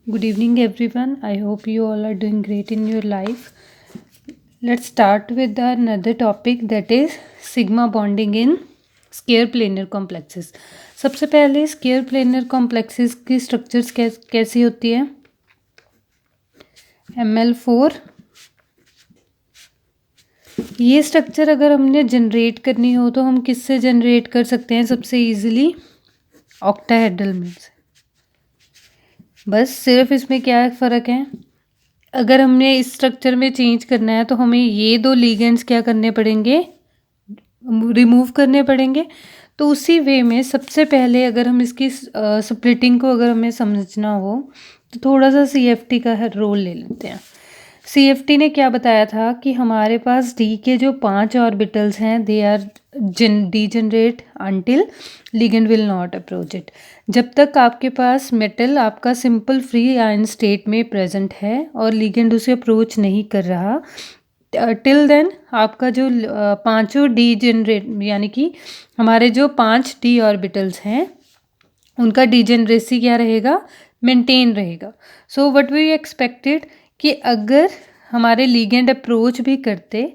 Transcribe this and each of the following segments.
Good evening, everyone. I hope you all are doing great in your life. Let's start with another topic, that is sigma bonding in square planar complexes. सबसे पहले square planar complexes की structures कैसी होती है। Ml4 ये structure अगर हमने generate करनी हो तो हम किससे जनरेट कर सकते हैं सबसे इजीली, ऑक्टाहेड्रल में से। बस सिर्फ इसमें क्या फ़र्क है, अगर हमने इस स्ट्रक्चर में चेंज करना है तो हमें ये दो लिगेंड्स क्या करने पड़ेंगे, रिमूव करने पड़ेंगे। तो उसी वे में सबसे पहले अगर हम इसकी स्प्लिटिंग को अगर हमें समझना हो तो थोड़ा सा सीएफटी का रोल ले लेते हैं। सीएफटी ने क्या बताया था कि हमारे पास डी के जो 5 ऑर्बिटल्स हैं they are degenerate until ligand will not approach it. जब तक आपके पास मेटल आपका सिंपल फ्री आयन स्टेट में प्रेजेंट है और लिगेंड उसे अप्रोच नहीं कर रहा, टिल देन आपका जो पांचों डी जनरेट यानी कि हमारे जो 5 डी ऑर्बिटल्स हैं उनका डीजेनरेसी क्या रहेगा, मेंटेन रहेगा। सो व्हाट वी एक्सपेक्टेड कि अगर हमारे लिगेंड अप्रोच भी करते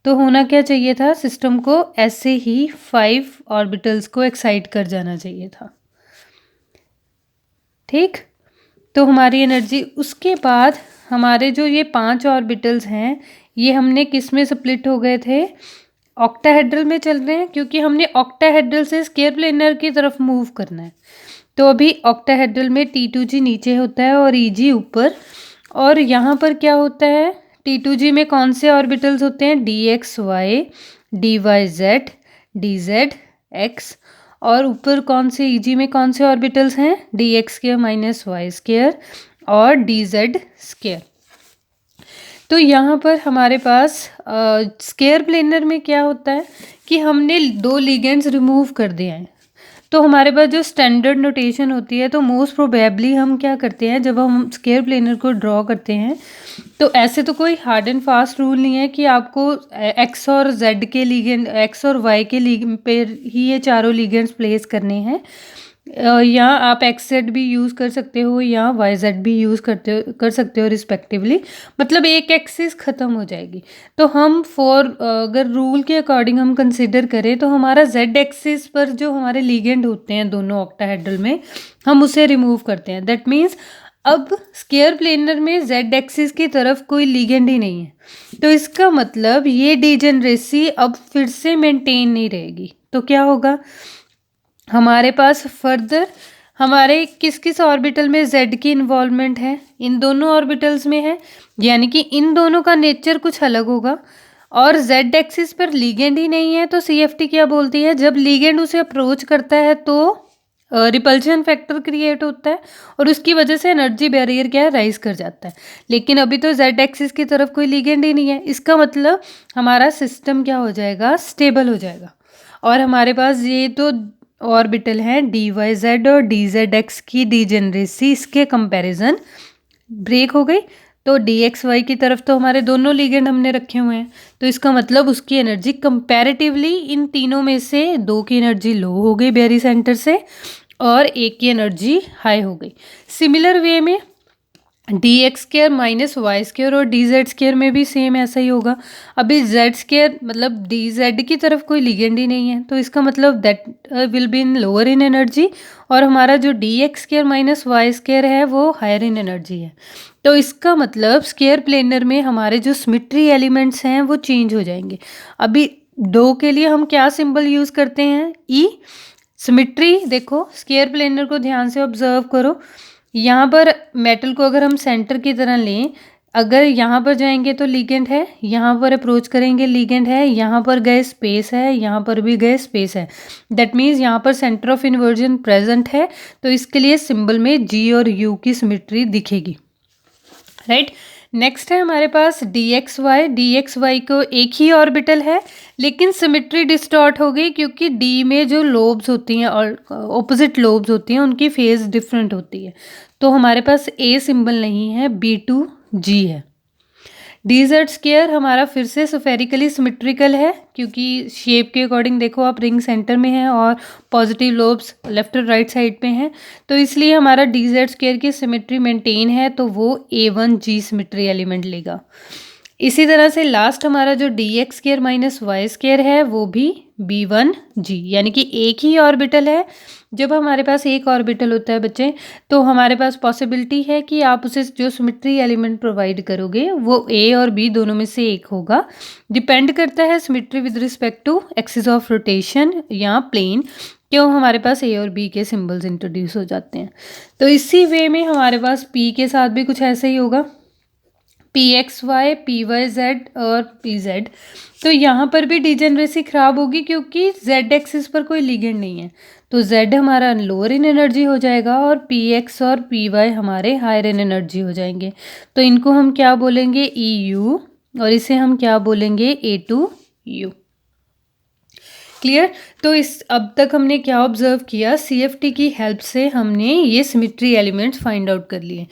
तो होना क्या चाहिए था, सिस्टम को ऐसे ही 5 ऑर्बिटल्स को एक्साइट कर जाना चाहिए था। ठीक, तो हमारी एनर्जी उसके बाद हमारे जो ये 5 ऑर्बिटल्स हैं ये हमने किस में स्प्लिट हो गए थे, ऑक्टाहेड्रल में चल रहे हैं, क्योंकि हमने ऑक्टाहेड्रल से स्क्वायर प्लेनर की तरफ मूव करना है। तो अभी ऑक्टाहेड्रल में T2G नीचे होता है और EG ऊपर, और यहाँ पर क्या होता है, T2G में कौन से ऑर्बिटल्स होते हैं, DXY, DYZ, DZX, और ऊपर कौन से EG में कौन से ऑर्बिटल्स हैं, DX² माइनस Y² और DZ²। तो यहाँ पर हमारे पास स्क्वायर प्लेनर में क्या होता है कि हमने दो लिगेंड्स रिमूव कर दिए हैं। तो हमारे पास जो स्टैंडर्ड नोटेशन होती है, तो मोस्ट प्रोबेबली हम क्या करते हैं जब हम स्क्वायर प्लेनर को ड्रॉ करते हैं, तो ऐसे तो कोई हार्ड एंड फास्ट रूल नहीं है कि आपको एक्स और जेड के लिगेंड, एक्स और वाई के लिगेंड पे ही ये चारों लिगेंड्स प्लेस करने हैं। या आप एक्स जेड भी यूज़ कर सकते हो या वाई जेड भी यूज़ कर सकते हो रिस्पेक्टिवली, मतलब एक एक्सिस ख़त्म हो जाएगी। तो हम अगर रूल के अकॉर्डिंग हम कंसिडर करें तो हमारा जेड एक्सिस पर जो हमारे लिगेंड होते हैं दोनों ऑक्टाहेड्रल में, हम उसे रिमूव करते हैं। दैट मीन्स अब स्क्वायर प्लेनर में जेड एक्सिस की तरफ कोई लिगेंड ही नहीं है, तो इसका मतलब ये डिजेनरेसी अब फिर से मेंटेन नहीं रहेगी। तो क्या होगा, हमारे पास फर्दर हमारे किस किस ऑर्बिटल में जेड की इन्वॉल्वमेंट है, इन दोनों ऑर्बिटल्स में है, यानी कि इन दोनों का नेचर कुछ अलग होगा। और जेड एक्सिस पर लिगेंड ही नहीं है, तो सीएफटी क्या बोलती है, जब लिगेंड उसे अप्रोच करता है तो रिपल्शन फैक्टर क्रिएट होता है और उसकी वजह से एनर्जी बैरियर क्या है, राइज कर जाता है। लेकिन अभी तो जेड एक्सिस की तरफ कोई लिगेंड ही नहीं है, इसका मतलब हमारा सिस्टम क्या हो जाएगा, स्टेबल हो जाएगा। और हमारे पास ये तो ऑर्बिटल हैं DYZ और DZX की डिजेनरेसी इसके कंपैरिजन ब्रेक हो गई। तो DXY की तरफ तो हमारे दोनों लिगेंड हमने रखे हुए हैं, तो इसका मतलब उसकी एनर्जी कंपैरेटिवली इन तीनों में से 2 की एनर्जी लो हो गई बेरी सेंटर से और 1 की एनर्जी हाई हो गई। सिमिलर वे में DX² माइनस Y² और DZ² में भी सेम ऐसा ही होगा। अभी Z² मतलब DZ की तरफ कोई लिगेंड ही नहीं है, तो इसका मतलब that will be in lower in energy, और हमारा जो DX² माइनस Y² है वो हायर इन एनर्जी है। तो इसका मतलब स्क्वायर प्लेनर में हमारे जो सिमेट्री एलिमेंट्स हैं वो चेंज हो जाएंगे। अभी दो के लिए हम क्या सिंबल यूज़ करते हैं, ई। सिमेट्री देखो, स्क्वायर प्लेनर को ध्यान से ऑब्जर्व करो, यहाँ पर मेटल को अगर हम सेंटर की तरह लें, अगर यहाँ पर जाएंगे तो लिगेंड है, यहाँ पर अप्रोच करेंगे लिगेंड है, यहाँ पर गए स्पेस है, यहाँ पर भी गए स्पेस है। दैट मीन्स यहाँ पर सेंटर ऑफ इन्वर्जन प्रेजेंट है, तो इसके लिए सिंबल में जी और यू की सिमेट्री दिखेगी, राइट। नेक्स्ट है हमारे पास DXY को एक ही ऑर्बिटल है लेकिन सिमेट्री डिस्टॉर्ट हो गई, क्योंकि डी में जो लोब्स होती हैं और ऑपोजिट लोब्स होती हैं उनकी फेज डिफरेंट होती है, तो हमारे पास ए सिंबल नहीं है, B2G है। डी जेड स्क्वायर हमारा फिर से स्फेरिकली सिमेट्रिकल है, क्योंकि शेप के अकॉर्डिंग देखो आप रिंग सेंटर में है और पॉजिटिव लोब्स लेफ्ट और राइट साइड पे हैं, तो इसलिए हमारा डी जेड स्क्वायर की सिमेट्री मेंटेन है, तो वो A1G सिमेट्री एलिमेंट लेगा। इसी तरह से लास्ट हमारा जो D X square minus Y square है वो भी B1G, यानी कि एक ही ऑर्बिटल है। जब हमारे पास एक ऑर्बिटल होता है बच्चे, तो हमारे पास पॉसिबिलिटी है कि आप उसे जो सिमेट्री एलिमेंट प्रोवाइड करोगे वो A और B दोनों में से एक होगा। डिपेंड करता है symmetry with respect to axis of rotation या प्लेन, क्यों हमारे पास A और B के सिंबल्स इंट्रोड्यूस हो जाते हैं। तो इसी वे में हमारे पास P के साथ भी कुछ ऐसे ही होगा, PXY, PYZ और PZ। तो यहाँ पर भी डिजेनरेसी खराब होगी, क्योंकि Z एक्सिस पर कोई लिगेंड नहीं है, तो Z हमारा लोअर इन एनर्जी हो जाएगा और PX और PY हमारे हायर इन एनर्जी हो जाएंगे। तो इनको हम क्या बोलेंगे, EU, और इसे हम क्या बोलेंगे, A2U। क्लियर। तो इस अब तक हमने क्या ऑब्जर्व किया, CFT की हेल्प से हमने ये सिमेट्री एलिमेंट्स फाइंड आउट कर लिए,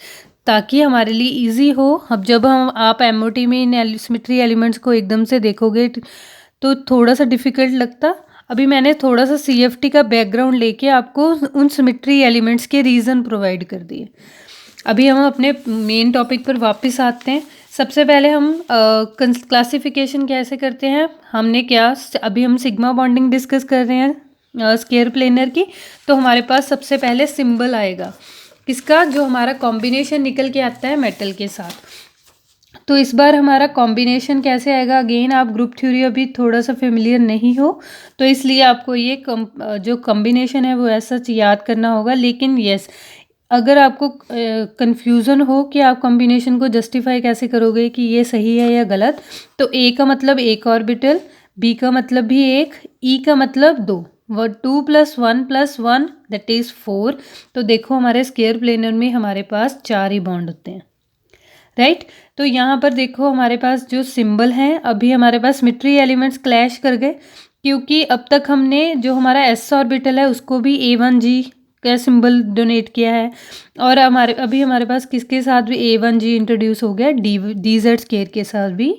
ताकि हमारे लिए इजी हो। अब जब आप MOT में इन सिमेट्री एलिमेंट्स को एकदम से देखोगे तो थोड़ा सा डिफ़िकल्ट लगता। अभी मैंने थोड़ा सा CFT का बैकग्राउंड लेके आपको उन सिमेट्री एलिमेंट्स के रीज़न प्रोवाइड कर दिए। अभी हम अपने मेन टॉपिक पर वापस आते हैं। सबसे पहले हम क्लासिफिकेशन कैसे करते हैं, हमने क्या, अभी हम सिग्मा बॉन्डिंग डिस्कस कर रहे हैं स्क्वायर प्लेनर की। तो हमारे पास सबसे पहले सिंबल आएगा किसका, जो हमारा कॉम्बिनेशन निकल के आता है मेटल के साथ। तो इस बार हमारा कॉम्बिनेशन कैसे आएगा, अगेन आप ग्रुप थ्योरी अभी थोड़ा सा फेमिलियर नहीं हो, तो इसलिए आपको ये जो कॉम्बिनेशन है वो ऐसा याद करना होगा। लेकिन यस, अगर आपको कंफ्यूजन हो कि आप कॉम्बिनेशन को जस्टिफाई कैसे करोगे कि ये सही है या गलत, तो A का मतलब एक ऑर्बिटल, B का मतलब भी एक, E का मतलब दो, 2 + 1 + 1 दैट इज़ 4। तो देखो हमारे स्क्वायर प्लेनर में हमारे पास 4 ही बॉन्ड होते हैं, राइट। तो यहाँ पर देखो हमारे पास जो सिंबल हैं, अभी हमारे पास सिमेट्री एलिमेंट्स क्लैश कर गए, क्योंकि अब तक हमने जो हमारा S ऑर्बिटल है उसको भी A1G का सिंबल डोनेट किया है, और अभी हमारे पास किसके साथ भी A1G इंट्रोड्यूस हो गया, DZ स्क्वायर के साथ भी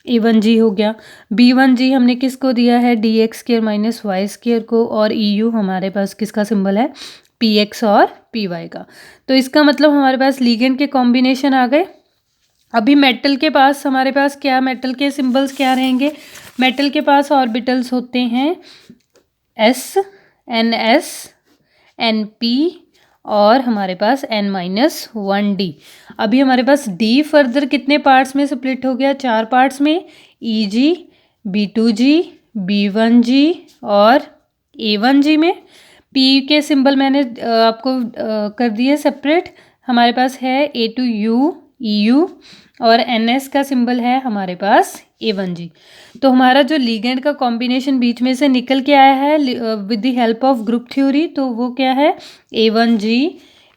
A1G हो गया। B1G हमने किसको दिया है, DX square minus Y square को, और EU हमारे पास किसका सिंबल है, PX और PY का। तो इसका मतलब हमारे पास लिगेंड के कॉम्बिनेशन आ गए। अभी मेटल के पास हमारे पास क्या, मेटल के सिंबल्स क्या रहेंगे, मेटल के पास ऑर्बिटल्स होते हैं S, NS, NP और हमारे पास N-1D। अभी हमारे पास D फर्दर कितने पार्ट्स में स्प्लिट हो गया, 4 पार्ट्स में, EG, B2G, B1G और A1G में। P के सिंबल मैंने आपको कर दिए सेपरेट, हमारे पास है A2U, EU, और NS का सिंबल है हमारे पास A1G। तो हमारा जो लिगेंड का कॉम्बिनेशन बीच में से निकल के आया है with the help of group theory, तो वो क्या है, A1G,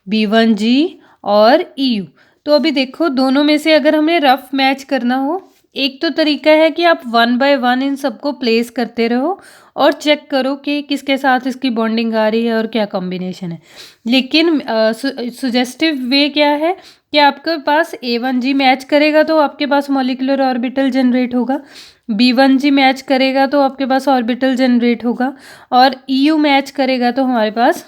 B1G और EU। तो अभी देखो दोनों में से अगर हमें रफ मैच करना हो, एक तो तरीका है कि आप 1 by 1 इन सबको प्लेस करते रहो और चेक करो कि किसके साथ इसकी बॉन्डिंग आ रही है और क्या कॉम्बिनेशन है। लेकिन सुजेस्टिव वे क्या है कि आपके पास A1G मैच करेगा तो आपके पास मॉलिक्यूलर ऑर्बिटल जनरेट होगा, B1G मैच करेगा तो आपके पास ऑर्बिटल जनरेट होगा, और EU मैच करेगा तो हमारे पास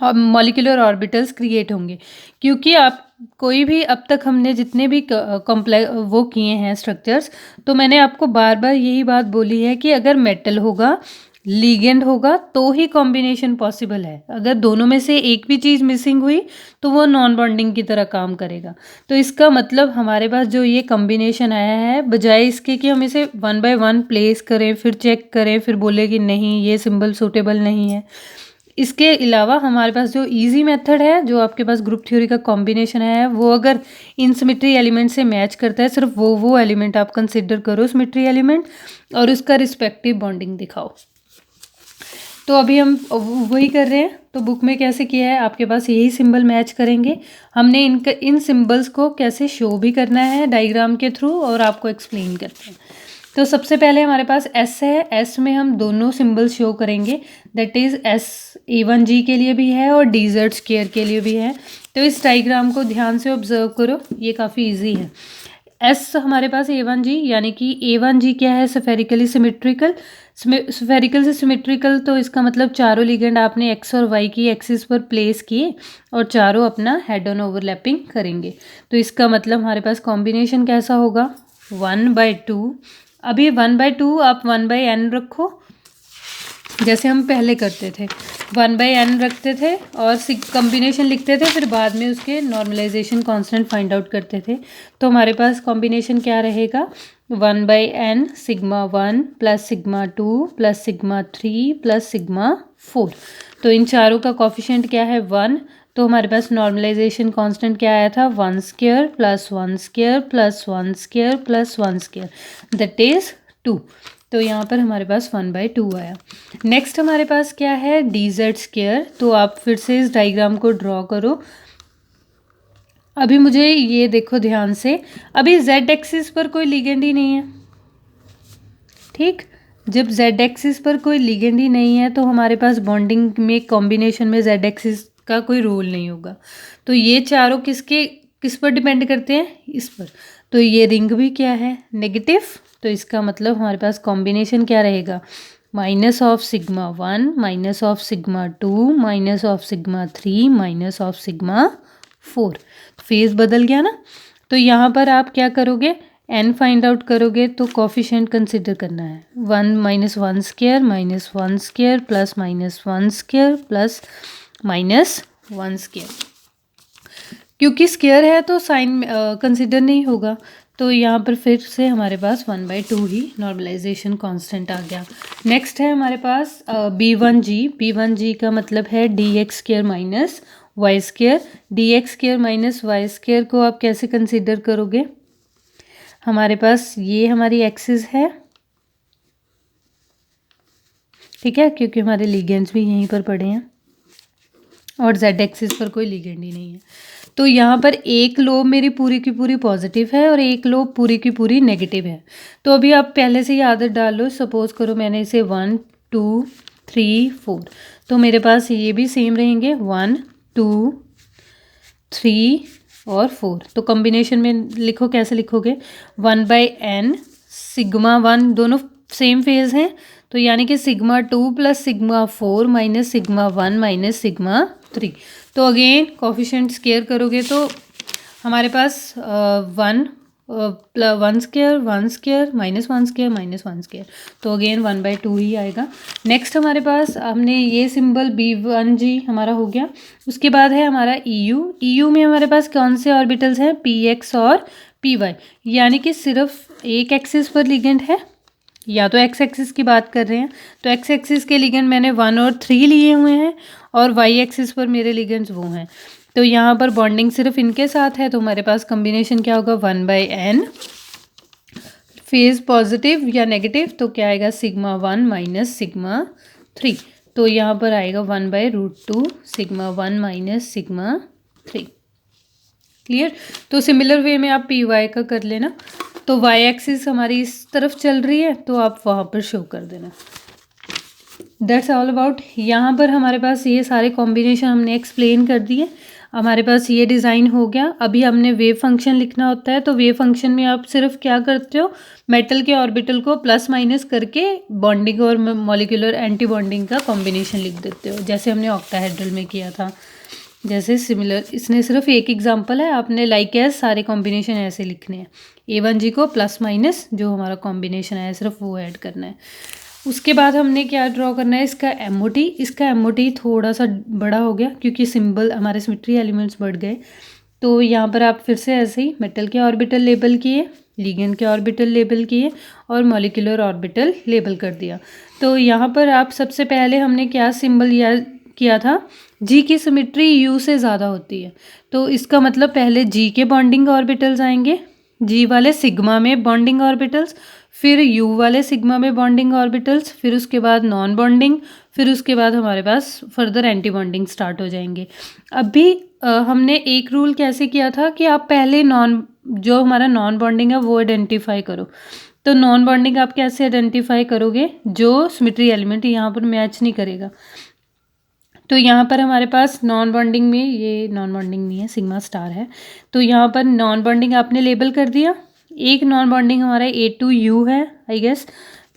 मॉलिक्यूलर ऑर्बिटल्स क्रिएट होंगे। क्योंकि आप कोई भी अब तक हमने जितने भी वो किए हैं स्ट्रक्चर्स, तो मैंने आपको बार बार यही बात बोली है कि अगर मेटल होगा, लिगेंड होगा, तो ही कॉम्बिनेशन पॉसिबल है। अगर दोनों में से एक भी चीज़ मिसिंग हुई तो वो नॉन बॉन्डिंग की तरह काम करेगा। तो इसका मतलब हमारे पास जो ये कॉम्बिनेशन आया है, बजाय इसके कि हम इसे 1 by 1 प्लेस करें, फिर चेक करें, फिर बोले कि नहीं ये सिंबल सूटेबल नहीं है, इसके अलावा हमारे पास जो इजी मेथड है, जो आपके पास ग्रुप थ्योरी का कॉम्बिनेशन है, वो अगर इन सिमेट्री एलिमेंट से मैच करता है, सिर्फ वो एलिमेंट आप कंसिडर करो सिमेट्री एलिमेंट और उसका रिस्पेक्टिव बॉन्डिंग दिखाओ। तो अभी हम वही कर रहे हैं। तो बुक में कैसे किया है, आपके पास यही सिंबल मैच करेंगे। हमने इन सिंबल्स को कैसे शो भी करना है डायग्राम के थ्रू, और आपको एक्सप्लेन करते हैं। तो सबसे पहले हमारे पास S है, S में हम दोनों सिंबल शो करेंगे, दैट इज़ S A1G के लिए भी है और DZ स्क्वायर के लिए भी है। तो इस डायग्राम को ध्यान से ऑब्जर्व करो, ये काफ़ी इजी है। एस हमारे पास A1G, यानी कि A1G क्या है, स्फेरिकली सिमेट्रिकल। स्फेरिकल से सिमेट्रिकल, तो इसका मतलब चारों लिगेंड आपने एक्स और वाई की एक्सिस पर प्लेस किए और चारों अपना हेड ऑन ओवरलैपिंग करेंगे। तो इसका मतलब हमारे पास कॉम्बिनेशन कैसा होगा, 1/2। अभी 1/2 आप 1/n रखो, जैसे हम पहले करते थे 1/n रखते थे और कॉम्बिनेशन लिखते थे, फिर बाद में उसके नॉर्मलाइजेशन कांस्टेंट फाइंड आउट करते थे। तो हमारे पास कॉम्बिनेशन क्या रहेगा, 1/n σ1 प्लस σ2 प्लस σ3 प्लस σ4। तो इन चारों का कॉफिशेंट क्या है, 1। तो हमारे पास नॉर्मलाइजेशन कांस्टेंट क्या आया था, 1² plus 1² plus 1² plus 1² that is 2। तो यहाँ पर हमारे पास 1/2 आया। नेक्स्ट हमारे पास क्या है, dz²। तो आप फिर से इस डायग्राम को ड्रॉ करो। अभी मुझे ये देखो ध्यान से, अभी z एक्सिस पर कोई लिगेंड ही नहीं है, ठीक। जब z एक्सिस पर कोई लिगेंड ही नहीं है तो हमारे पास बॉन्डिंग में, कॉम्बिनेशन में z एक्सिस का कोई रोल नहीं होगा। तो ये चारों किस पर डिपेंड करते हैं, इस पर। तो ये रिंग भी क्या है, नेगेटिव। तो इसका मतलब हमारे पास कॉम्बिनेशन क्या रहेगा, minus of σ1 minus of σ2 minus of σ3 minus of σ4। Phase बदल गया ना। तो यहाँ पर आप क्या करोगे, n फाइंड आउट करोगे तो कॉफिशेंट कंसिडर करना है, 1 minus 1² minus 1² plus minus 1² plus minus 1²। क्योंकि स्क्वायर है तो साइन कंसिडर नहीं होगा। तो यहाँ पर फिर से हमारे पास 1/2 ही नॉर्मलाइजेशन कांस्टेंट आ गया। नेक्स्ट है हमारे पास B1G। B1G का मतलब है dx² minus y²। dx² minus y² को आप कैसे कंसिडर करोगे, हमारे पास ये हमारी एक्सिस है, ठीक है, क्योंकि हमारे लिगेंड्स भी यहीं पर पड़े हैं और z एक्सिस पर कोई लिगेंड ही नहीं है। तो यहाँ पर एक लोब मेरी पूरी की पूरी पॉजिटिव है और एक लोब पूरी की पूरी नेगेटिव है। तो अभी आप पहले से ही आदत डाल लो, सपोज करो मैंने इसे 1 2 3 4, तो मेरे पास ये भी सेम रहेंगे 1 2 3 और 4। तो कॉम्बिनेशन में लिखो, कैसे लिखोगे, 1/n σ1, दोनों सेम फेज हैं, तो यानी कि σ2 प्लस σ4 माइनस σ1 माइनस σ3। तो अगेन कॉफिशेंट स्केयर करोगे तो हमारे पास 1² माइनस 1² माइनस 1², तो अगेन 1/2 ही आएगा। नेक्स्ट हमारे पास हमने ये सिंबल B1G हमारा हो गया। उसके बाद है हमारा EU में हमारे पास कौन से ऑर्बिटल्स हैं, PX और PY, यानी कि सिर्फ एक एक्सिस पर लिगेंड है, या तो एक्स एक्सिस की बात कर रहे हैं तो एक्स एक्सिस के लिगेंड मैंने 1 और 3 लिए हुए हैं और वाई एक्सिस पर मेरे लिगेंड्स वो हैं। तो यहाँ पर बॉन्डिंग सिर्फ इनके साथ है, तो हमारे पास कॉम्बिनेशन क्या होगा, 1/n फेज पॉजिटिव या नेगेटिव, तो क्या आएगा σ1 माइनस σ3। तो यहाँ पर आएगा 1/√2 σ1 माइनस σ3। क्लियर। तो सिमिलर वे में आप PY का कर लेना। तो y एक्सिस हमारी इस तरफ चल रही है तो आप वहाँ पर शो कर देना। That's all about. यहाँ पर हमारे पास ये सारे कॉम्बिनेशन हमने एक्सप्लेन कर दिए। हमारे पास ये डिज़ाइन हो गया। अभी हमने वेव फंक्शन लिखना होता है, तो वेव फंक्शन में आप सिर्फ क्या करते हो, मेटल के ऑर्बिटल को प्लस माइनस करके बॉन्डिंग और मॉलिक्यूलर एंटी बॉन्डिंग का कॉम्बिनेशन लिख देते हो, जैसे हमने ऑक्टाहेड्रल में किया था। जैसे सिमिलर, इसने सिर्फ एक एग्जांपल है, आपने लाइक एज सारे कॉम्बिनेशन ऐसे लिखने हैं। A1G को प्लस माइनस जो हमारा कॉम्बिनेशन है सिर्फ वो ऐड करना है। उसके बाद हमने क्या ड्रॉ करना है, इसका MOT। इसका MOT थोड़ा सा बड़ा हो गया क्योंकि सिंबल हमारे सिमेट्री एलिमेंट्स बढ़ गए। तो यहाँ पर आप फिर से ऐसे ही मेटल के ऑर्बिटल लेबल किए, लिगेंड के ऑर्बिटल लेबल किए और मॉलिक्यूलर ऑर्बिटल लेबल कर दिया। तो यहाँ पर आप सबसे पहले हमने क्या सिंबल याद किया था, G की सिमेट्री U से ज़्यादा होती है, तो इसका मतलब पहले G के बॉन्डिंग ऑर्बिटल्स आएंगे, G वाले सिग्मा में बॉन्डिंग ऑर्बिटल्स, फिर U वाले सिग्मा में बॉन्डिंग ऑर्बिटल्स, फिर उसके बाद नॉन बॉन्डिंग, फिर उसके बाद हमारे पास फर्दर एंटी बॉन्डिंग स्टार्ट हो जाएंगे। अभी हमने एक रूल कैसे किया था कि आप पहले जो हमारा नॉन बॉन्डिंग है वो आइडेंटिफाई करो। तो नॉन बॉन्डिंग आप कैसे आइडेंटिफाई करोगे, जो सिमेट्री एलिमेंट यहाँ पर मैच नहीं करेगा। तो यहाँ पर हमारे पास नॉन बॉन्डिंग में, ये नॉन बॉन्डिंग नहीं है, सिग्मा स्टार है, तो यहाँ पर नॉन बॉन्डिंग आपने लेबल कर दिया। एक नॉन बॉन्डिंग हमारा A2U है आई गेस।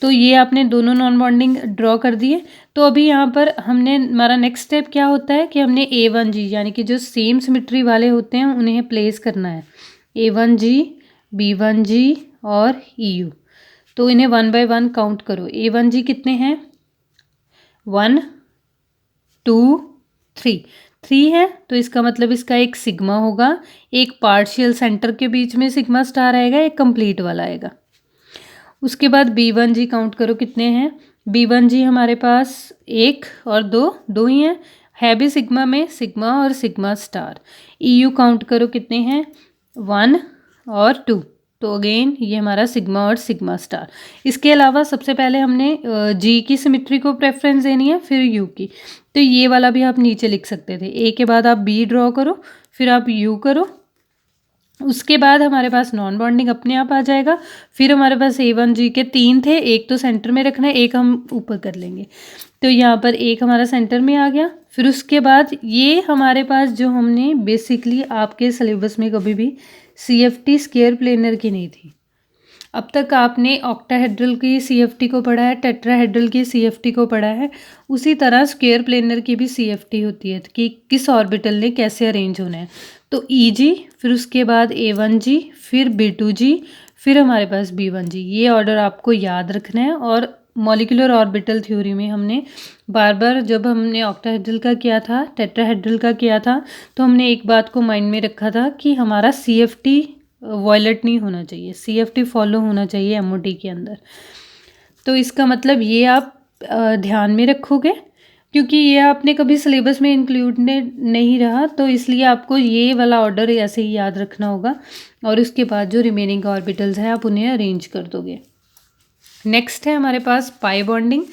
तो ये आपने दोनों नॉन बॉन्डिंग ड्रॉ कर दिए। तो अभी यहाँ पर हमने हमारा नेक्स्ट स्टेप क्या होता है कि हमने A1G यानी कि जो सेम सिमेट्री वाले होते हैं उन्हें प्लेस करना है। A1G, B1G और EU। तो इन्हें 1 बाय 1 काउंट करो। A1G कितने हैं? 1 2 3 3 है, तो इसका मतलब इसका एक सिग्मा होगा, एक पार्शियल सेंटर के बीच में सिग्मा स्टार आएगा, एक कंप्लीट वाला आएगा। उसके बाद B1G काउंट करो कितने हैं। B1G हमारे पास 1 और 2 ही हैं, है भी सिग्मा में, सिग्मा और सिग्मा स्टार। EU काउंट करो कितने हैं, 1 और 2। तो अगेन ये हमारा सिग्मा और सिग्मा स्टार। इसके अलावा सबसे पहले हमने G की सिमेट्री को प्रेफरेंस देनी है, फिर U की। तो ये वाला भी आप नीचे लिख सकते थे। A के बाद आप B ड्रॉ करो, फिर आप U करो, उसके बाद हमारे पास नॉन बॉन्डिंग अपने आप आ जाएगा। फिर हमारे पास A1G के 3 थे, एक तो सेंटर में रखना है, एक हम ऊपर कर लेंगे। तो यहाँ पर एक हमारा सेंटर में आ गया। फिर उसके बाद ये हमारे पास जो हमने बेसिकली आपके सिलेबस में कभी भी CFT स्क्वायर प्लेनर की नहीं थी। अब तक आपने ऑक्टाहेड्रल की CFT को पढ़ा है, टेट्राहेड्रल की CFT को पढ़ा है, उसी तरह स्क्वायर प्लेनर की भी CFT होती है कि किस ऑर्बिटल ने कैसे अरेंज होना है। तो EG, फिर उसके बाद A1G, फिर B2G, फिर हमारे पास B1G। ये ऑर्डर आपको याद रखना है। और मॉलिक्यूलर ऑर्बिटल थ्योरी में हमने बार बार जब हमने ऑक्टाहेड्रल का किया था, टेट्राहेड्रल का किया था, तो हमने एक बात को माइंड में रखा था कि हमारा CFT वॉयलेट नहीं होना चाहिए, CFT फॉलो होना चाहिए MOT के अंदर। तो इसका मतलब ये आप ध्यान में रखोगे, क्योंकि ये आपने कभी सिलेबस में इंक्लूड नहीं रहा, तो इसलिए आपको ये वाला ऑर्डर ऐसे ही याद रखना होगा। और उसके बाद जो रिमेनिंग ऑर्बिटल्स हैं आप उन्हें अरेंज कर दोगे। नेक्स्ट है हमारे पास पाई बॉन्डिंग।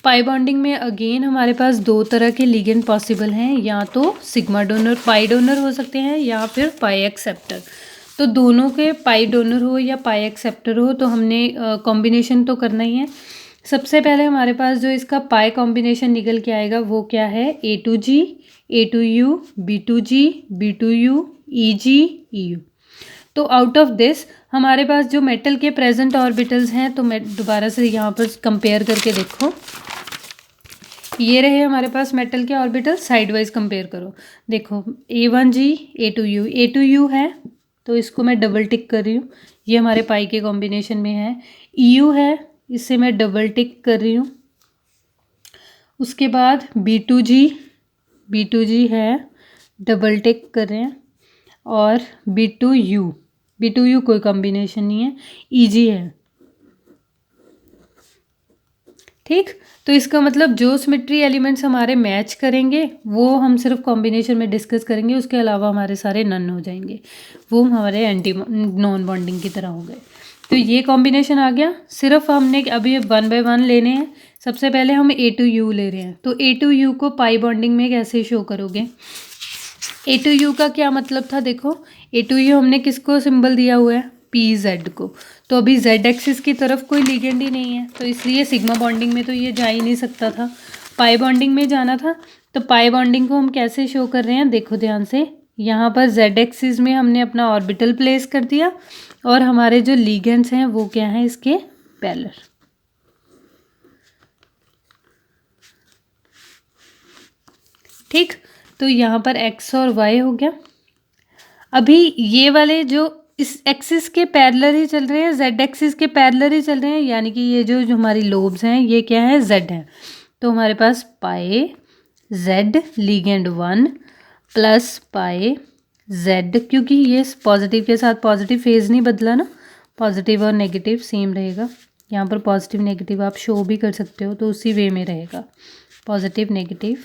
पाई बॉन्डिंग में अगेन हमारे पास 2 तरह के लिगेंड पॉसिबल हैं, या तो सिग्मा डोनर पाई डोनर हो सकते हैं, या फिर पाई एक्सेप्टर। तो दोनों के पाई डोनर हो या पाई एक्सेप्टर हो, तो हमने कॉम्बिनेशन तो करना ही है। सबसे पहले हमारे पास जो इसका पाई कॉम्बिनेशन निकल के आएगा वो क्या है, A2G, A2U, B2G, B2U, EG, EU। तो आउट ऑफ दिस हमारे पास जो मेटल के प्रेजेंट ऑर्बिटल्स हैं, तो मैं दोबारा से यहाँ पर कंपेयर करके देखो, ये रहे हमारे पास मेटल के ऑर्बिटल, साइड वाइज कंपेयर करो। देखो A1G, A2U, A2U है तो इसको मैं डबल टिक कर रही हूँ, ये हमारे पाई के कॉम्बिनेशन में है। EU है, इसे मैं डबल टिक कर रही हूँ। उसके बाद B2G, B2G है, डबल टिक कर रहे हैं। और B2U, B2U कोई कॉम्बिनेशन नहीं है, EG है। ठीक, तो इसका मतलब जो सिमेट्री एलिमेंट्स हमारे मैच करेंगे वो हम सिर्फ कॉम्बिनेशन में डिस्कस करेंगे, उसके अलावा हमारे सारे नन हो जाएंगे, वो हमारे एंटी नॉन बॉन्डिंग की तरह हो गए। तो ये कॉम्बिनेशन आ गया। सिर्फ हमने अभी 1 बाय 1 लेने हैं। सबसे पहले हम A2U ले रहे हैं, तो A2U को पाई बॉन्डिंग में कैसे शो करोगे। A2U का क्या मतलब था, देखो A2U हमने किसको सिंबल दिया हुआ है, PZ को। तो अभी Z एक्सिस की तरफ कोई लिगेंड ही नहीं है, तो इसलिए सिग्मा बॉन्डिंग में तो ये जा ही नहीं सकता था, पाई बॉन्डिंग में जाना था। तो पाई बॉन्डिंग को हम कैसे शो कर रहे हैं, देखो ध्यान से, यहाँ पर Z एक्सिस में हमने अपना ऑर्बिटल प्लेस कर दिया, और हमारे जो लिगेंड्स हैं वो क्या हैं, इसके पैरेलल। ठीक, तो यहाँ पर X और Y हो गया। अभी ये वाले जो इस एक्सिस के पैरेलल ही चल रहे हैं, Z एक्सिस के पैरेलल ही चल रहे हैं, यानी कि ये जो हमारी लोब्स हैं ये क्या है, Z है। तो हमारे पास पाई Z ligand 1 plus pi Z, क्योंकि ये पॉजिटिव के साथ पॉजिटिव फेज नहीं बदला ना, पॉजिटिव और नेगेटिव सेम रहेगा। यहाँ पर पॉजिटिव नेगेटिव आप शो भी कर सकते हो, तो उसी वे में रहेगा, पॉजिटिव नेगेटिव।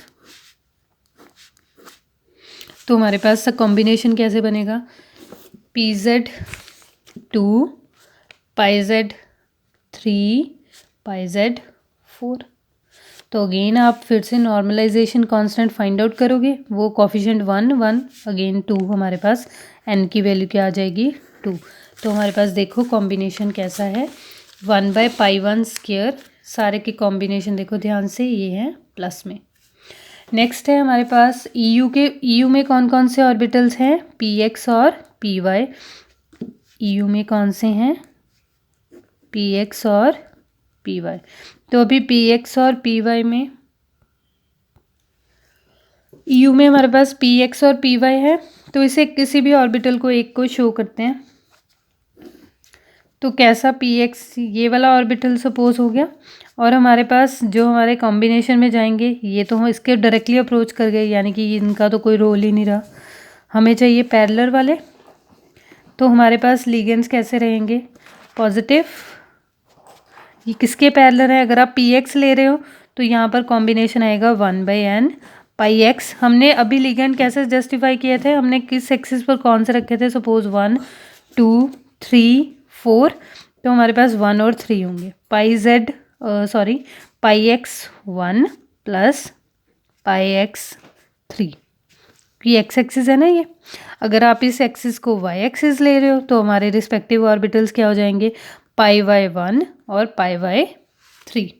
तो हमारे पास कॉम्बिनेशन कैसे बनेगा, PZ2 PZ3 PZ4। तो अगेन आप फिर से नॉर्मलाइजेशन कांस्टेंट फाइंड आउट करोगे, वो कॉफिशिएंट 1 1 अगेन 2, हमारे पास n की वैल्यू क्या आ जाएगी, 2। तो हमारे पास देखो कॉम्बिनेशन कैसा है, 1 बाय पाई 1 स्क्वायर, सारे के कॉम्बिनेशन देखो ध्यान से, ये है प्लस में। नेक्स्ट है हमारे पास EU में कौन कौन से ऑर्बिटल्स हैं, PX और PY। EU में कौन से हैं, PX और PY। तो अभी PX और PY में, EU में हमारे पास PX और PY है, तो इसे किसी भी ऑर्बिटल को एक को शो करते हैं। तो कैसा PX, ये वाला ऑर्बिटल सपोज हो गया, और हमारे पास जो हमारे कॉम्बिनेशन में जाएंगे ये तो हम इसके डायरेक्टली अप्रोच कर गए, यानी कि इनका तो कोई रोल ही नहीं रहा। हमें चाहिए पैरेलल वाले, तो हमारे पास लिगेंड्स कैसे रहेंगे, पॉजिटिव। ये किसके पैरेलल है, अगर आप PX ले रहे हो तो यहाँ पर कॉम्बिनेशन आएगा 1/n पाई x। हमने अभी लिगेंड कैसे जस्टिफाई किए थे, हमने किस एक्सिस पर कौन से रखे थे, सपोज 1 2 3 4, तो हमारे पास 1 और 3 होंगे। पाई x 1 प्लस पाई x 3, ये x एक्सिस है ना ये। अगर आप इस एक्सिस को y एक्सिस ले रहे हो तो हमारे रिस्पेक्टिव ऑर्बिटल्स क्या हो जाएंगे, पाई y 1 और पाई y 3।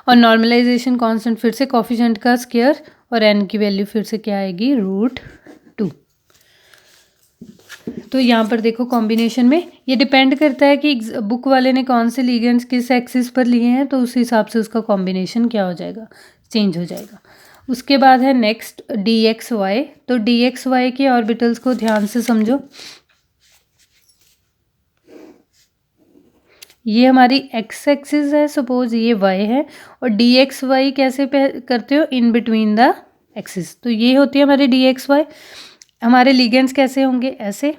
और नॉर्मलाइजेशन कांस्टेंट फिर से कोफिशिएंट का स्क्वायर, और n की वैल्यू फिर से क्या आएगी, √2। तो यहाँ पर देखो कॉम्बिनेशन में ये डिपेंड करता है कि बुक वाले ने कौन से लिगेंड्स किस एक्सिस पर लिए हैं, तो उस हिसाब से उसका कॉम्बिनेशन क्या हो जाएगा, चेंज हो जाएगा। उसके बाद है नेक्स्ट DXY। तो DXY के ऑर्बिटल्स को ध्यान से समझो। ये हमारी x एक्सिस है, सपोज ये y है, और DXY कैसे करते हो, इन बिटवीन द एक्सिस। तो ये होती है हमारी DXY। हमारे लिगेंड्स कैसे होंगे, ऐसे।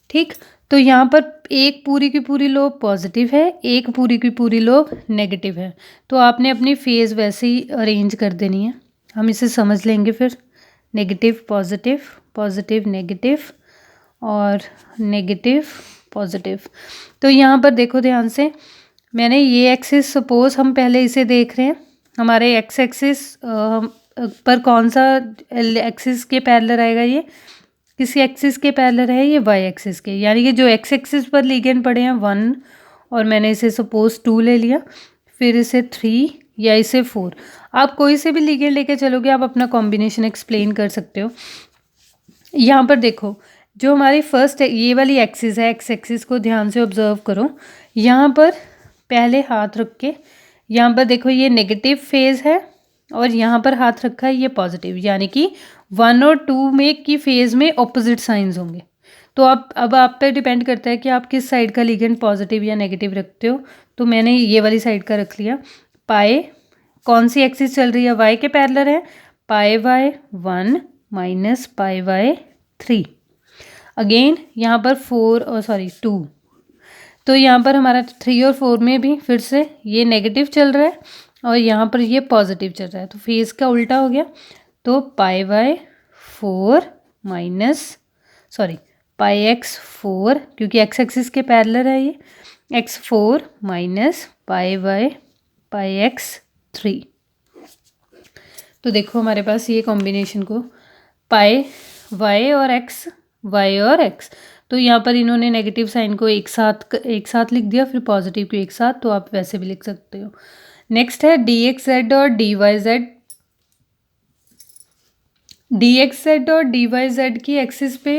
ठीक, तो यहाँ पर एक पूरी की पूरी लोब पॉजिटिव है, एक पूरी की पूरी लोब नेगेटिव है, तो आपने अपनी फेज वैसे ही अरेंज कर देनी है। हम इसे समझ लेंगे फिर, नेगेटिव पॉजिटिव, पॉजिटिव नेगेटिव और नेगेटिव पॉजिटिव। तो यहाँ पर देखो ध्यान से, मैंने ये एक्सिस, सपोज हम पहले इसे देख रहे हैं, हमारे एक्स एक्सिस पर कौन सा एक्सिस के पैरेलल आएगा, ये किसी एक्सिस के पैरेलल है, ये वाई एक्सिस के, यानी कि जो एक्स एक्सिस पर लिगेंड पड़े हैं 1, और मैंने इसे सपोज 2 ले लिया, फिर इसे 3 या इसे 4। आप कोई से भी लिगेंड लेके चलोगे, आप अपना कॉम्बिनेशन एक्सप्लेन कर सकते हो। यहाँ पर देखो, जो हमारी फर्स्ट ये वाली एक्सिस है, एक्स एक्सिस को ध्यान से ऑब्जर्व करो। यहाँ पर पहले हाथ रख के, यहाँ पर देखो ये नेगेटिव फेज है, और यहाँ पर हाथ रखा है ये पॉजिटिव, यानी कि 1 और 2 में की फेज में ऑपोजिट साइंस होंगे। तो अब आप पे डिपेंड करता है कि आप किस साइड का लिगेंड पॉजिटिव या नेगेटिव रखते हो। तो मैंने ये वाली साइड का रख लिया। पाए, कौन सी एक्सिस चल रही है, y के पैरेलल है, पाई y 1 minus pi y 3। Again यहाँ पर 2, तो यहाँ पर हमारा 3 और 4 में भी फिर से ये नेगेटिव चल रहा है, और यहाँ पर ये पॉजिटिव चल रहा है, तो फेज का उल्टा हो गया। तो पाई y 4 पाई x 4, क्योंकि x एक्सिस के पैरेलल है ये, x 4 माइनस पाई y पाई x 3। तो देखो हमारे पास ये कॉम्बिनेशन को पाई y और x, तो यहाँ पर इन्होंने नेगेटिव साइन को एक साथ लिख दिया, फिर पॉजिटिव को एक साथ, तो आप वैसे भी लिख सकते हो। नेक्स्ट है DXZ और DYZ। DXZ और DYZ की एक्सिस पे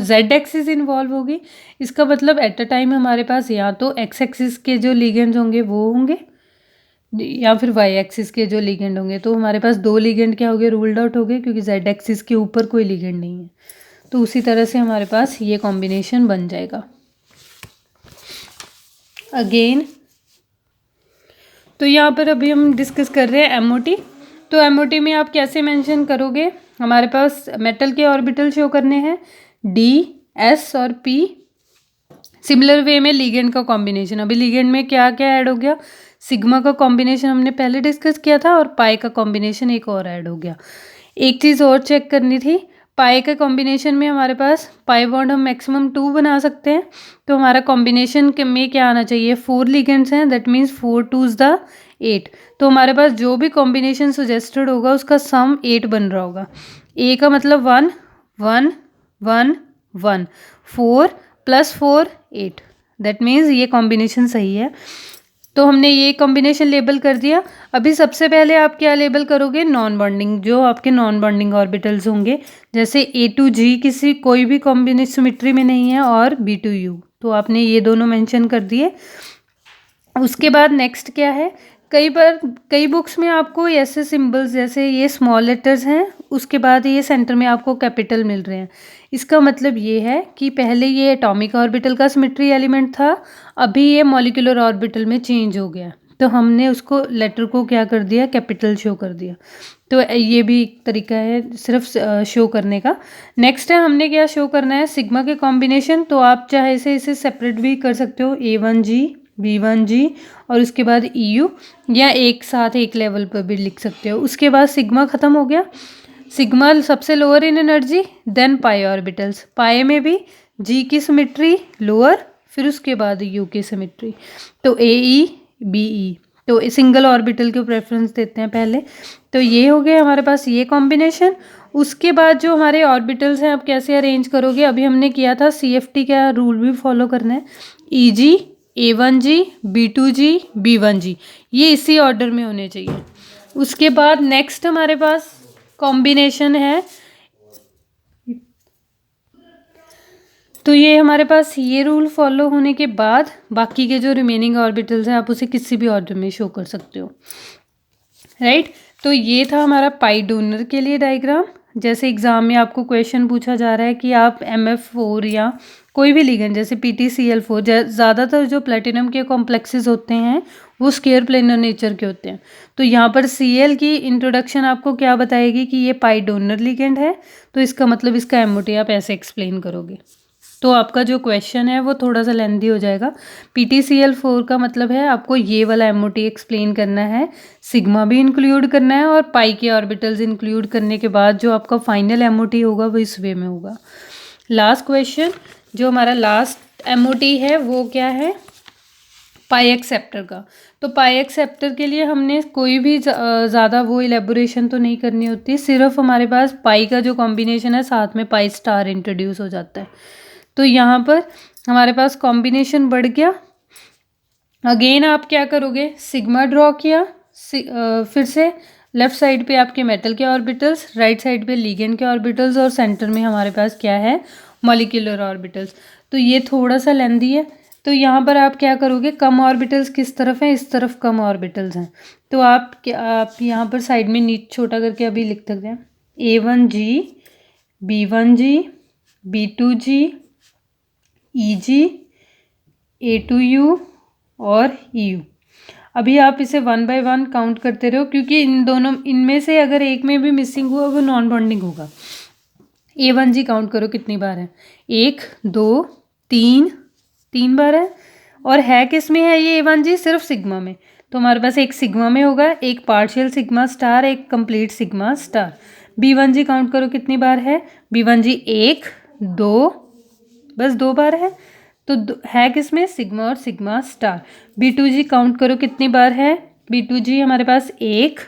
Z एक्सिस इन्वॉल्व होगी। इसका मतलब एट अ टाइम हमारे पास या तो X एक्सिस के जो लिगेंड्स होंगे वो होंगे, या फिर Y एक्सिस के जो लिगेंड होंगे। तो हमारे पास 2 लिगेंड क्या हो गए, रूल्ड आउट हो गए, क्योंकि Z एक्सिस के ऊपर कोई लिगेंड नहीं है। तो उसी तरह से हमारे पास ये कॉम्बिनेशन बन जाएगा। अगेन, तो यहाँ पर अभी हम डिस्कस कर रहे हैं MOT। तो MOT में आप कैसे मेंशन करोगे, हमारे पास मेटल के ऑर्बिटल शो करने हैं D, S और P। सिमिलर वे में लिगेंड का कॉम्बिनेशन, अभी लिगेंड में क्या क्या ऐड हो गया, सिग्मा का कॉम्बिनेशन हमने पहले डिस्कस किया था, और पाई का कॉम्बिनेशन एक और ऐड हो गया। एक चीज़ और चेक करनी थी, पाई के कॉम्बिनेशन में हमारे पास पाई बॉन्ड हम मैक्सिमम 2 बना सकते हैं, तो हमारा कॉम्बिनेशन में क्या आना चाहिए, 4 लिगेंड्स हैं, दैट मीन्स 4 2s द 8। तो हमारे पास जो भी कॉम्बिनेशन सजेस्टेड होगा उसका सम 8 बन रहा होगा। ए का मतलब 1 1 1 1, 4 + 4 8, दैट मीन्स ये कॉम्बिनेशन सही है। तो हमने ये कॉम्बिनेशन लेबल कर दिया। अभी सबसे पहले आप क्या लेबल करोगे, नॉन बॉन्डिंग, जो आपके नॉन बॉन्डिंग ऑर्बिटल्स होंगे, जैसे A2G किसी कोई भी कॉम्बिनेशन सिमेट्री में नहीं है, और B2U, तो आपने ये दोनों मेंशन कर दिए। उसके बाद नेक्स्ट क्या है, कई बार कई बुक्स में आपको ऐसे सिंबल्स, जैसे ये स्मॉल लेटर्स हैं, उसके बाद ये सेंटर में आपको कैपिटल मिल रहे हैं। इसका मतलब ये है कि पहले ये एटॉमिक ऑर्बिटल का सिमेट्री एलिमेंट था, अभी ये मॉलिक्यूलर ऑर्बिटल में चेंज हो गया, तो हमने उसको लेटर को क्या कर दिया, कैपिटल शो कर दिया। तो ये भी एक तरीका है सिर्फ शो करने का। नेक्स्ट है, हमने क्या शो करना है, सिग्मा के कॉम्बिनेशन। तो आप चाहे इसे सेपरेट भी कर सकते हो, A1G B1G और उसके बाद EU, या एक साथ एक लेवल पर भी लिख सकते हो। उसके बाद सिग्मा ख़त्म हो गया, सिग्मा सबसे lower in energy, then pi orbitals, pi में भी G की सिमेट्री लोअर, फिर उसके बाद U की सिमेट्री, तो AE BE, तो सिंगल ऑर्बिटल को प्रेफरेंस देते हैं पहले। तो ये हो गया हमारे पास ये कॉम्बिनेशन। उसके बाद जो हमारे ऑर्बिटल्स हैं, आप कैसे अरेंज करोगे, अभी हमने किया था CFT का रूल भी फॉलो करना है, EG A1G B2G B1G, ये इसी ऑर्डर में होने चाहिए। उसके बाद नेक्स्ट हमारे पास कॉम्बिनेशन है, तो ये हमारे पास ये रूल फॉलो होने के बाद बाकी के जो रिमेनिंग ऑर्बिटल्स हैं, आप उसे किसी भी ऑर्डर में शो कर सकते हो, राइट। तो ये था हमारा पाई डोनर के लिए डायग्राम। जैसे एग्ज़ाम में आपको क्वेश्चन पूछा जा रहा है कि आप MF4 या कोई भी लिगेंड जैसे PTCl4, ज़्यादातर जो प्लेटिनम के कॉम्प्लेक्सेस होते हैं वो स्केयर प्लेनर नेचर के होते हैं। तो यहाँ पर Cl की इंट्रोडक्शन आपको क्या बताएगी कि ये पाई डोनर लिगेंड है, तो इसका मतलब इसका MOT आप ऐसे एक्सप्लेन करोगे। तो आपका जो क्वेश्चन है वो थोड़ा सा लेंदी हो जाएगा। PTCl4 का मतलब है आपको ये वाला MOT एक्सप्लेन करना है, सिग्मा भी इंक्लूड करना है, और पाई के ऑर्बिटल्स इंक्लूड करने के बाद जो आपका फाइनल MOT होगा वो इस वे में होगा। लास्ट क्वेश्चन, जो हमारा लास्ट MOT है वो क्या है, पाई एक्सेप्टर का। तो पाई एक्सेप्टर के लिए हमने कोई भी ज़्यादा वो इलेबोरेशन तो नहीं करनी होती, सिर्फ हमारे पास पाई का जो कॉम्बिनेशन है साथ में पाई स्टार इंट्रोड्यूस हो जाता है। तो यहाँ पर हमारे पास कॉम्बिनेशन बढ़ गया। अगेन आप क्या करोगे, सिग्मा ड्रॉ किया, फिर से लेफ्ट साइड पे आपके मेटल के ऑर्बिटल्स, राइट साइड पे लिगेंड के ऑर्बिटल्स, और सेंटर में हमारे पास क्या है, मॉलिक्यूलर ऑर्बिटल्स। तो ये थोड़ा सा लेंदी है, तो यहाँ पर आप क्या करोगे, कम ऑर्बिटल्स किस तरफ हैं, इस तरफ कम ऑर्बिटल्स हैं। तो आप यहाँ पर साइड में नीचे छोटा करके अभी लिख सकते हैं, A1G B1G B2G EG A2U और EU। अभी आप इसे 1 बाय 1 काउंट करते रहो, क्योंकि इन दोनों इनमें से अगर एक में भी मिसिंग हुआ वो नॉन बॉन्डिंग होगा। A1G काउंट करो कितनी बार है, 1 2 3 बार है, और है किस में है ये A1G, सिर्फ सिग्मा में। तो हमारे पास एक सिग्मा में होगा, एक पार्शियल सिग्मा स्टार, एक complete sigma star. B1G count करो कितनी बार है, B1G 1 2, बस 2 बार है, तो है किस में, सिग्मा और सिग्मा स्टार। B2G काउंट करो कितनी बार है, B2G हमारे पास 1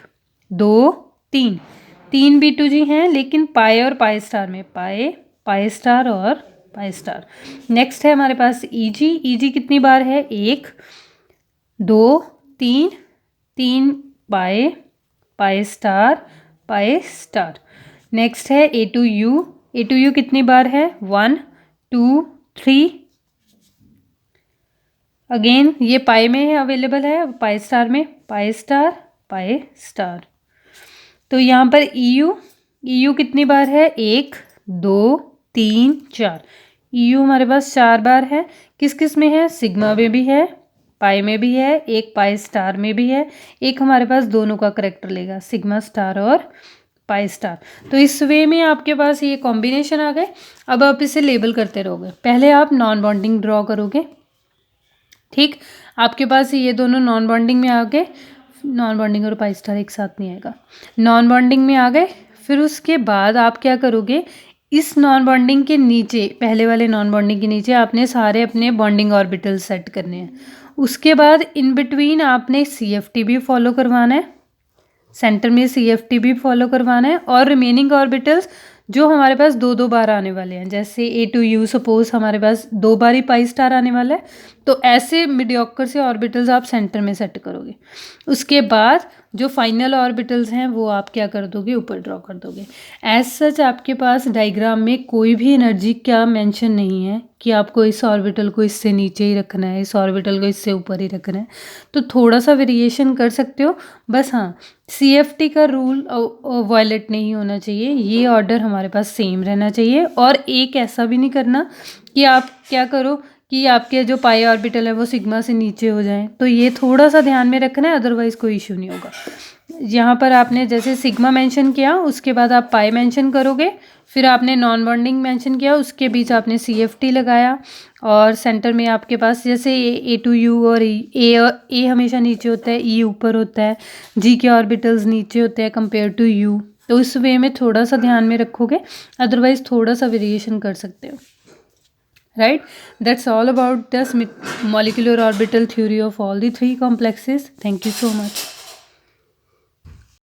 2 3 B2G हैं, लेकिन पाई और पाई स्टार में, पाई स्टार और पाई स्टार। नेक्स्ट है हमारे पास EG कितनी बार है, 1 2 3 पाई स्टार। नेक्स्ट है A2U कितनी बार है, 1 2 3। अगेन ये पाई में है, अवेलेबल है, पाई स्टार में, पाई स्टार। तो यहाँ पर EU कितनी बार है, 1 2 3 4। EU हमारे पास 4 बार है, किस किस में है, सिग्मा में भी है, पाई में भी है, एक पाई स्टार में भी है, एक हमारे पास दोनों का करेक्टर लेगा, सिग्मा स्टार और पाई स्टार। तो इस वे में आपके पास ये कॉम्बिनेशन आ गए। अब आप इसे लेबल करते रहोगे। पहले आप नॉन बॉन्डिंग ड्रॉ करोगे, ठीक, आपके पास ये दोनों नॉन बॉन्डिंग में आ गए, नॉन बॉन्डिंग और पाई स्टार एक साथ नहीं आएगा, नॉन बॉन्डिंग में आ गए। फिर उसके बाद आप क्या करोगे, इस नॉन बॉन्डिंग के नीचे, पहले वाले नॉन बॉन्डिंग के नीचे आपने सारे अपने बॉन्डिंग ऑर्बिटल सेट करने हैं। उसके बाद इन बिटवीन आपने CFT भी फॉलो करवाना है, सेंटर में CFT भी फॉलो करवाना है, और रिमेनिंग ऑर्बिटल्स जो हमारे पास 2-2 बार आने वाले हैं। जैसे A2U सपोज़ हमारे पास 2 बार ही पाई स्टार आने वाला है, तो ऐसे मीडियोकर से ऑर्बिटल्स आप सेंटर में सेट करोगे। उसके बाद जो फाइनल ऑर्बिटल्स हैं वो आप क्या कर दोगे, ऊपर ड्रॉ कर दोगे। एज सच आपके पास डायग्राम में कोई भी एनर्जी का मेंशन नहीं है कि आपको इस ऑर्बिटल को इससे नीचे ही रखना है, इस ऑर्बिटल को इससे ऊपर ही रखना है। तो थोड़ा सा वेरिएशन कर सकते हो, बस हाँ CFT का रूल वायलेट नहीं होना चाहिए। ये ऑर्डर हमारे पास सेम रहना चाहिए। और एक ऐसा भी नहीं करना कि आप क्या करो कि आपके जो पाई ऑर्बिटल है वो सिग्मा से नीचे हो जाएं, तो ये थोड़ा सा ध्यान में रखना है, अदरवाइज़ कोई इशू नहीं होगा। यहाँ पर आपने जैसे सिग्मा मेंशन किया, उसके बाद आप पाई मेंशन करोगे, फिर आपने नॉन बॉन्डिंग मेंशन किया, उसके बीच आपने CFT लगाया, और सेंटर में आपके पास जैसे A2U और A हमेशा नीचे होता है, E ऊपर होता है, G के ऑर्बिटल्स नीचे होते हैं कंपेयर टू U। तो इस वे में थोड़ा सा ध्यान में रखोगे, अदरवाइज़ थोड़ा सा वेरिएशन कर सकते हो। Right, that's all about this molecular orbital theory of all the three complexes. Thank you so much.